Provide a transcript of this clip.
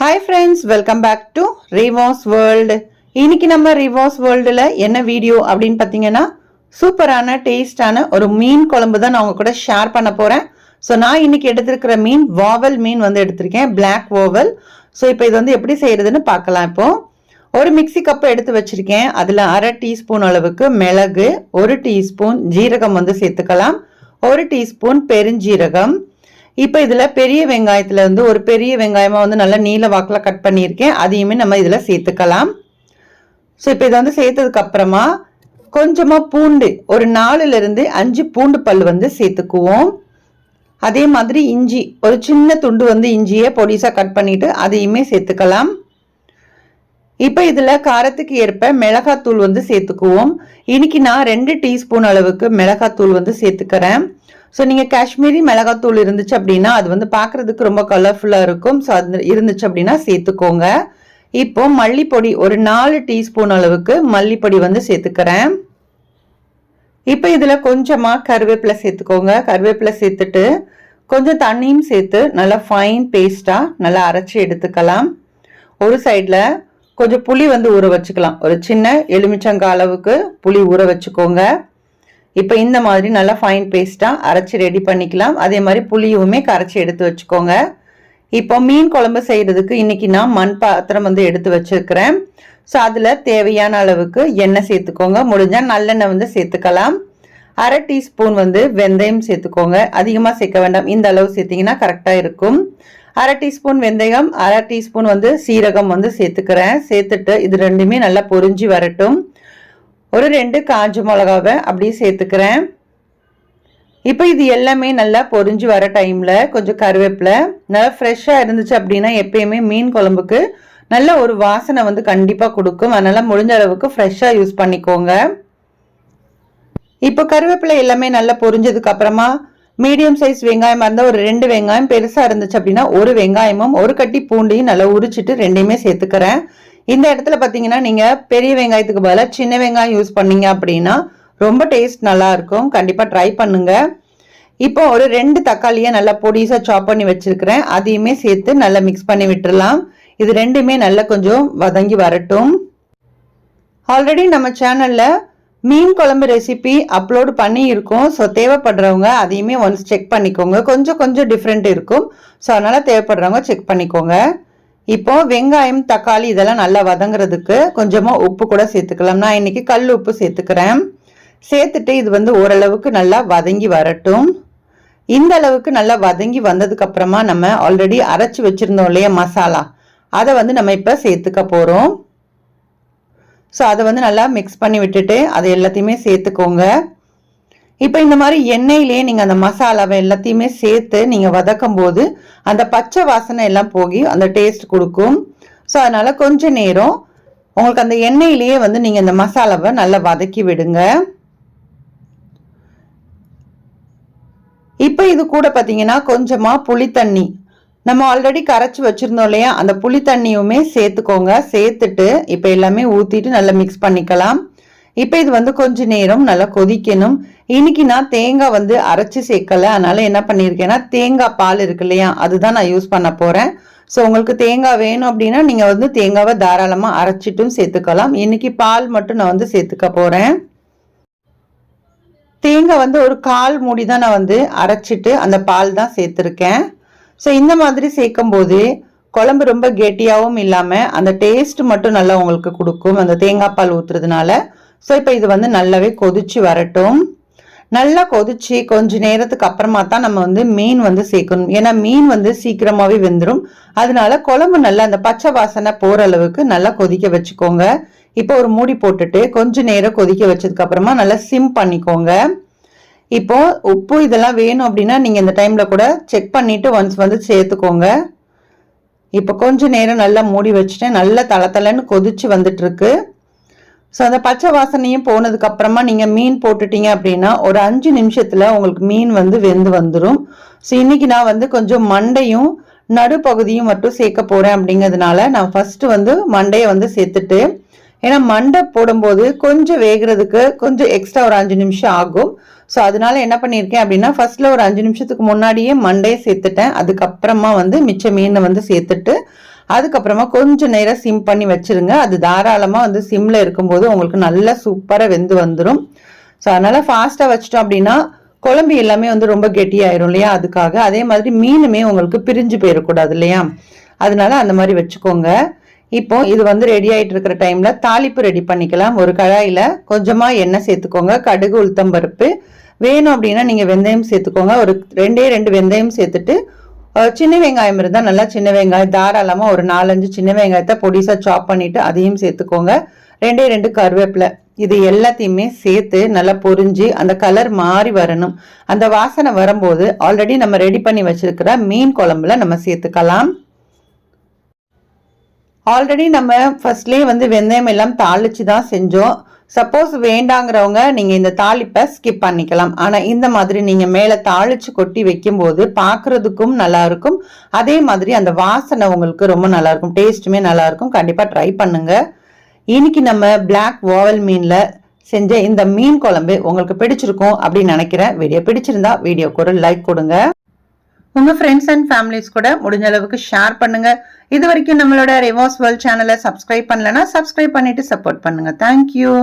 Hi friends, welcome back to Reva's World. இன்னைக்கு நம்ம Reva's Worldல என்ன வீடியோ அப்படினு பாத்தீங்கன்னா சூப்பரான டேஸ்டான ஒரு மீன் குழம்பு தான் நான் உங்க கூட ஷேர் பண்ண போறேன். சோ நான் இன்னைக்கு எடுத்துக்கிற மீன் வாவல் மீன் வந்து எடுத்துர்க்கேன், Black வாவல். சோ இப்போ இது வந்து எப்படி செய்யறதுன்னு பார்க்கலாம். இப்போ ஒரு மிக்ஸி கப் எடுத்து வச்சிருக்கேன். அதுல 1/2 டீஸ்பூன் அளவுக்கு மிளகு, 1 டீஸ்பூன் ஜீரகம் வந்து சேர்த்துக்கலாம், 1 டீஸ்பூன் பெருஞ்சீரகம். இப்போ இதுல பெரிய வெங்காயத்துல வந்து ஒரு பெரிய வெங்காயமா வந்து நல்ல நீல வாக்குல கட் பண்ணியிருக்கேன், அதையுமே நம்ம இதுல சேர்த்துக்கலாம். ஸோ இப்போ இதை வந்து சேர்த்ததுக்கு அப்புறமா கொஞ்சமா பூண்டு, ஒரு 4ல இருந்து 5 பூண்டு பல் வந்து சேர்த்துக்குவோம். அதே மாதிரி இஞ்சி, ஒரு சின்ன துண்டு வந்து இஞ்சியை பொடிசா கட் பண்ணிட்டு அதையுமே சேர்த்துக்கலாம். இப்போ இதுல காரத்துக்கு ஏற்ப மிளகாத்தூள் வந்து சேர்த்துக்குவோம். இன்னைக்கு நான் 2 டீஸ்பூன் அளவுக்கு மிளகாத்தூள் வந்து சேர்த்துக்கிறேன். ஸோ நீங்கள் காஷ்மீரி மிளகாத்தூள் இருந்துச்சு அப்படின்னா அது வந்து பார்க்குறதுக்கு ரொம்ப கலர்ஃபுல்லாக இருக்கும். ஸோ அது இருந்துச்சு அப்படின்னா சேர்த்துக்கோங்க. இப்போ மல்லிப்பொடி ஒரு 4 டீஸ்பூன் அளவுக்கு மல்லிப்பொடி வந்து சேர்த்துக்கிறேன். இப்போ இதில் கொஞ்சமாக கருவேப்பிலை சேர்த்துக்கோங்க. கருவேப்பிலை சேர்த்துட்டு கொஞ்சம் தண்ணியும் சேர்த்து நல்லா ஃபைன் பேஸ்ட்டாக நல்லா அரைச்சி எடுத்துக்கலாம். ஒரு சைடில் கொஞ்சம் புளி வந்து ஊற வச்சுக்கலாம். ஒரு சின்ன எலுமிச்சங்காய் அளவுக்கு புளி ஊற வச்சுக்கோங்க. இப்போ இந்த மாதிரி நல்லா ஃபைன் பேஸ்ட்டாக அரைச்சி ரெடி பண்ணிக்கலாம். அதே மாதிரி புளியுமே கரைச்சி எடுத்து வச்சுக்கோங்க. இப்போ மீன் குழம்பு செய்கிறதுக்கு இன்றைக்கி நான் மண் பாத்திரம் வந்து எடுத்து வச்சுருக்கிறேன். ஸோ அதில் தேவையான அளவுக்கு எண்ணெய் சேர்த்துக்கோங்க. முடிஞ்சால் நல்லெண்ணெய் வந்து சேர்த்துக்கலாம். 1/2 டீஸ்பூன் வந்து வெந்தயம் சேர்த்துக்கோங்க. அதிகமாக சேர்க்க வேண்டாம், இந்த அளவு சேர்த்திங்கன்னா கரெக்டாக இருக்கும். 1/2 டீஸ்பூன் வெந்தயம், 1/2 டீஸ்பூன் வந்து சீரகம் வந்து சேர்த்துக்கிறேன். சேர்த்துட்டு இது ரெண்டுமே நல்லா பொரிஞ்சு வரட்டும். ஒரு 2 காஞ்ச மிளகாவை அப்படியே சேர்த்துக்கிறேன். இப்போ இது எல்லாமே நல்லா பொரிஞ்சு வர டைமில் கொஞ்சம் கருவேப்பிலை நல்லா ஃப்ரெஷ்ஷாக இருந்துச்சு அப்படின்னா எப்பயுமே மீன் குழம்புக்கு நல்ல ஒரு வாசனை வந்து கண்டிப்பாக கொடுக்கும். அதனால் முடிஞ்ச அளவுக்கு ஃப்ரெஷ்ஷாக யூஸ் பண்ணிக்கோங்க. இப்போ கருவேப்பிலை எல்லாமே நல்லா பொரிஞ்சதுக்கு அப்புறமா மீடியம் சைஸ் வெங்காயமாக இருந்தால் ஒரு 2 வெங்காயம், பெருசாக இருந்துச்சு அப்படின்னா ஒரு வெங்காயமும் ஒரு கட்டி பூண்டையும் நல்லா உரிச்சிட்டு ரெண்டையுமே சேர்த்துக்கிறேன். இந்த இடத்துல பார்த்தீங்கன்னா நீங்கள் பெரிய வெங்காயத்துக்கு பதிலாக சின்ன வெங்காயம் யூஸ் பண்ணீங்க அப்படின்னா ரொம்ப டேஸ்ட் நல்லா இருக்கும். கண்டிப்பாக ட்ரை பண்ணுங்க. இப்போ ஒரு 2 தக்காளியை நல்லா பொடிசாக சாப் பண்ணி வச்சிருக்கிறேன், அதையுமே சேர்த்து நல்லா மிக்ஸ் பண்ணி விட்டுடலாம். இது ரெண்டுமே நல்லா கொஞ்சம் வதங்கி வரட்டும். ஆல்ரெடி நம்ம சேனல்ல மீன் குழம்பு ரெசிபி அப்லோட் பண்ணி இருக்கோம். ஸோ தேவைப்படுறவங்க அதையுமே ஒன்ஸ் செக் பண்ணிக்கோங்க. கொஞ்சம் டிஃப்ரெண்ட் இருக்கும். ஸோ அதனால தேவைப்படுறவங்க செக் பண்ணிக்கோங்க. இப்போ வெங்காயம், தக்காளி இதெல்லாம் நல்லா வதங்குறதுக்கு கொஞ்சமா உப்பு கூட சேர்த்துக்கலாம். நான் இன்னைக்கு கல் உப்பு சேர்த்துக்கிறேன். சேர்த்துட்டு இது வந்து ஓரளவுக்கு நல்லா வதங்கி வரட்டும். இந்த அளவுக்கு நல்லா வதங்கி வந்ததுக்கு அப்புறமா நம்ம ஆல்ரெடி அரைச்சி வச்சிருந்தோம் இல்லையா மசாலா, அதை வந்து நம்ம இப்போ சேர்த்துக்க போறோம். ஸோ அதை வந்து நல்லா மிக்ஸ் பண்ணி விட்டுட்டு அதை எல்லாத்தையுமே சேர்த்துக்கோங்க. இப்போ இந்த மாதிரி எண்ணெயிலேயே நீங்கள் அந்த மசாலாவை எல்லாத்தையுமே சேர்த்து நீங்கள் வதக்கும் போது அந்த பச்சை வாசனை எல்லாம் போகி அந்த டேஸ்ட் கொடுக்கும். ஸோ அதனால கொஞ்ச நேரம் உங்களுக்கு அந்த எண்ணெயிலேயே வந்து நீங்கள் இந்த மசாலாவை நல்லா வதக்கி விடுங்க. இப்போ இது கூட பார்த்தீங்கன்னா கொஞ்சமாக புளி தண்ணி நம்ம ஆல்ரெடி கரைச்சி வச்சிருந்தோம் இல்லையா, அந்த புளி தண்ணியுமே சேர்த்துக்கோங்க. சேர்த்துட்டு இப்போ எல்லாமே ஊற்றிட்டு நல்லா மிக்ஸ் பண்ணிக்கலாம். இப்போ இது வந்து கொஞ்ச நேரம் நல்லா கொதிக்கணும். இன்னைக்கு நான் தேங்காய் வந்து அரைச்சி சேர்க்கல, அதனால என்ன பண்ணியிருக்கேன்னா தேங்காய் பால் இருக்கு இல்லையா, அதுதான் நான் யூஸ் பண்ண போறேன். ஸோ உங்களுக்கு தேங்காய் வேணும் அப்படின்னா நீங்க வந்து தேங்காவை தாராளமாக அரைச்சிட்டும் சேர்த்துக்கலாம். இன்னைக்கு பால் மட்டும் நான் வந்து சேர்த்துக்க போறேன். தேங்காய் வந்து ஒரு 1/4 மூடி தான் நான் வந்து அரைச்சிட்டு அந்த பால் தான் சேர்த்துருக்கேன். ஸோ இந்த மாதிரி சேர்க்கும் போது குழம்பு ரொம்ப கெட்டியாகவும் இல்லாமல் அந்த டேஸ்ட் மட்டும் நல்லா உங்களுக்கு கொடுக்கும் அந்த தேங்காய் பால் ஊற்றுறதுனால. ஸோ இப்போ இது வந்து நல்லாவே கொதிச்சு வரட்டும். நல்லா கொதிச்சு கொஞ்ச நேரத்துக்கு அப்புறமா தான் நம்ம வந்து மீன் வந்து சேர்க்கணும். ஏன்னா மீன் வந்து சீக்கிரமாகவே வெந்துடும். அதனால குழம்பு நல்லா அந்த பச்சை வாசனை போகிற அளவுக்கு நல்லா கொதிக்க வச்சுக்கோங்க. இப்போ ஒரு மூடி போட்டுட்டு கொஞ்ச நேரம் கொதிக்க வச்சதுக்கு அப்புறமா நல்லா சிம் பண்ணிக்கோங்க. இப்போ உப்பு இதெல்லாம் வேணும் அப்படின்னா நீங்கள் இந்த டைமில் கூட செக் பண்ணிட்டு ஒன்ஸ் வந்து சேர்த்துக்கோங்க. இப்போ கொஞ்ச நேரம் நல்லா மூடி வச்சுட்டேன். நல்லா தளன்னு கொதிச்சு வந்துட்டு இருக்கு. ஸோ அந்த பச்சை வாசனையும் போனதுக்கு அப்புறமா நீங்கள் மீன் போட்டுட்டீங்க அப்படின்னா ஒரு 5 நிமிஷத்தில் உங்களுக்கு மீன் வந்து வெந்து வந்துடும். ஸோ இன்னைக்கு நான் வந்து கொஞ்சம் மண்டையும் நடுப்பகுதியும் மட்டும் சேர்க்க போகிறேன். அப்படிங்கிறதுனால நான் ஃபர்ஸ்ட் வந்து மண்டையை வந்து சேர்த்துட்டு, ஏன்னா மண்டை போடும்போது கொஞ்சம் வேகிறதுக்கு கொஞ்சம் எக்ஸ்ட்ரா ஒரு 5 நிமிஷம் ஆகும். ஸோ அதனால என்ன பண்ணியிருக்கேன் அப்படின்னா ஃபர்ஸ்ட்ல ஒரு 5 நிமிஷத்துக்கு முன்னாடியே மண்டையை சேர்த்துட்டேன். அதுக்கப்புறமா வந்து மிச்ச மீனை வந்து சேர்த்துட்டு அதுக்கப்புறமா கொஞ்சம் நேரம் சிம் பண்ணி வச்சிருங்க. அது தாராளமாக வந்து சிம்மில் இருக்கும்போது உங்களுக்கு நல்லா சூப்பராக வெந்து வந்துடும். ஸோ அதனால் ஃபாஸ்ட்டாக வச்சிட்டோம் அப்படின்னா குழம்பு எல்லாமே வந்து ரொம்ப கெட்டியாயிரும் இல்லையா, அதுக்காக. அதே மாதிரி மீனுமே உங்களுக்கு பிரிஞ்சு போயிடக்கூடாது இல்லையா, அதனால அந்த மாதிரி வச்சுக்கோங்க. இப்போ இது வந்து ரெடி ஆகிட்டு இருக்கிற டைமில் தாளிப்பு ரெடி பண்ணிக்கலாம். ஒரு கடாயில் கொஞ்சமாக எண்ணெய் சேர்த்துக்கோங்க, கடுகு உளுத்தம்பருப்பு, வேணும் அப்படின்னா நீங்கள் வெந்தயம் சேர்த்துக்கோங்க. ஒரு 2 வெந்தயம் சேர்த்துட்டு சின்ன வெங்காயம் இருந்தால் நல்லா சின்ன வெங்காயம் தாராளமாக ஒரு 4-5 சின்ன வெங்காயத்தை பொடிசாக சாப் பண்ணிவிட்டு அதையும் சேர்த்துக்கோங்க. 2 கருவேப்பிலை, இது எல்லாத்தையுமே சேர்த்து நல்லா பொரிஞ்சு அந்த கலர் மாறி வரணும். அந்த வாசனை வரும்போது ஆல்ரெடி நம்ம ரெடி பண்ணி வச்சிருக்கிற மீன் குழம்புல நம்ம சேர்த்துக்கலாம். ஆல்ரெடி நம்ம ஃபர்ஸ்ட்லேயே வந்து வெந்தயம் எல்லாம் தாளிச்சு தான் செஞ்சோம். சப்போஸ் வேண்டாங்கிறவங்க நீங்கள் இந்த தாளிப்பை ஸ்கிப் பண்ணிக்கலாம். ஆனால் இந்த மாதிரி நீங்கள் மேலே தாளிச்சு கொட்டி வைக்கும்போது பார்க்குறதுக்கும் நல்லாயிருக்கும், அதே மாதிரி அந்த வாசனை உங்களுக்கு ரொம்ப நல்லாயிருக்கும், டேஸ்ட்டுமே நல்லாயிருக்கும். கண்டிப்பாக ட்ரை பண்ணுங்கள். இன்னைக்கு நம்ம பிளாக் வாவல் மீனில் செஞ்ச இந்த மீன் குழம்பு உங்களுக்கு பிடிச்சிருக்கும் அப்படின்னு நினைக்கிறேன். வீடியோ பிடிச்சிருந்தா வீடியோக்கு ஒரு லைக் கொடுங்க. உங்கள் ஃப்ரெண்ட்ஸ் அண்ட் ஃபேமிலிஸ் கூட முடிஞ்ச அளவுக்கு ஷேர் பண்ணுங்க. இது வரைக்கும் நம்மளோட ரிவாஸ் வேர்ல்ட் சேனலை சப்ஸ்கிரைப் பண்ணலன்னா சப்ஸ்கிரைப் பண்ணிட்டு சப்போர்ட் பண்ணுங்க. தேங்க்யூ.